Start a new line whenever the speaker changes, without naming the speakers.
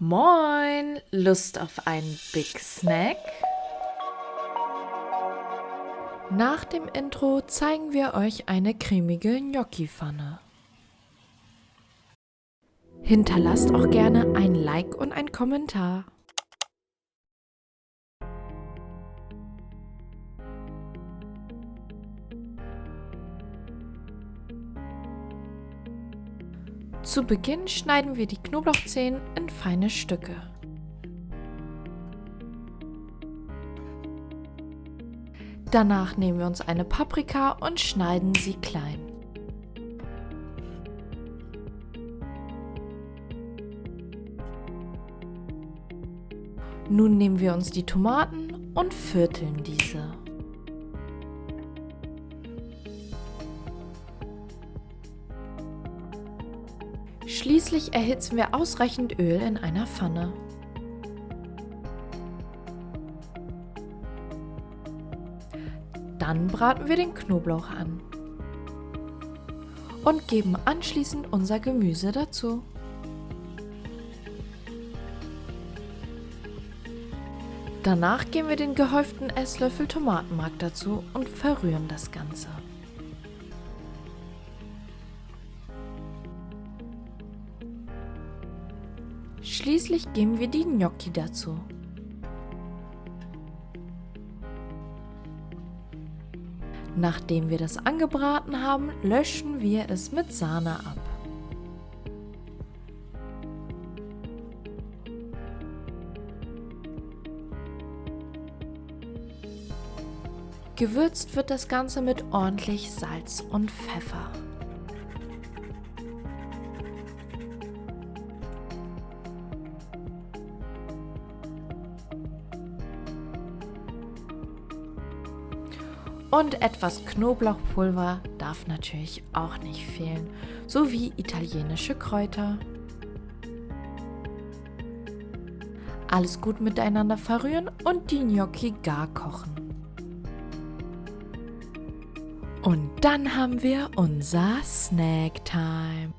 Moin! Lust auf einen Big Snack? Nach dem Intro zeigen wir euch eine cremige Gnocchi-Pfanne. Hinterlasst auch gerne ein Like und einen Kommentar. Zu Beginn schneiden wir die Knoblauchzehen in feine Stücke. Danach nehmen wir uns eine Paprika und schneiden sie klein. Nun nehmen wir uns die Tomaten und vierteln diese. Schließlich erhitzen wir ausreichend Öl in einer Pfanne. Dann braten wir den Knoblauch an und geben anschließend unser Gemüse dazu. Danach geben wir den gehäuften Esslöffel Tomatenmark dazu und verrühren das Ganze. Schließlich geben wir die Gnocchi dazu. Nachdem wir das angebraten haben, löschen wir es mit Sahne ab. Gewürzt wird das Ganze mit ordentlich Salz und Pfeffer. Und etwas Knoblauchpulver darf natürlich auch nicht fehlen, sowie italienische Kräuter. Alles gut miteinander verrühren und die Gnocchi gar kochen. Und dann haben wir unser Snack Time.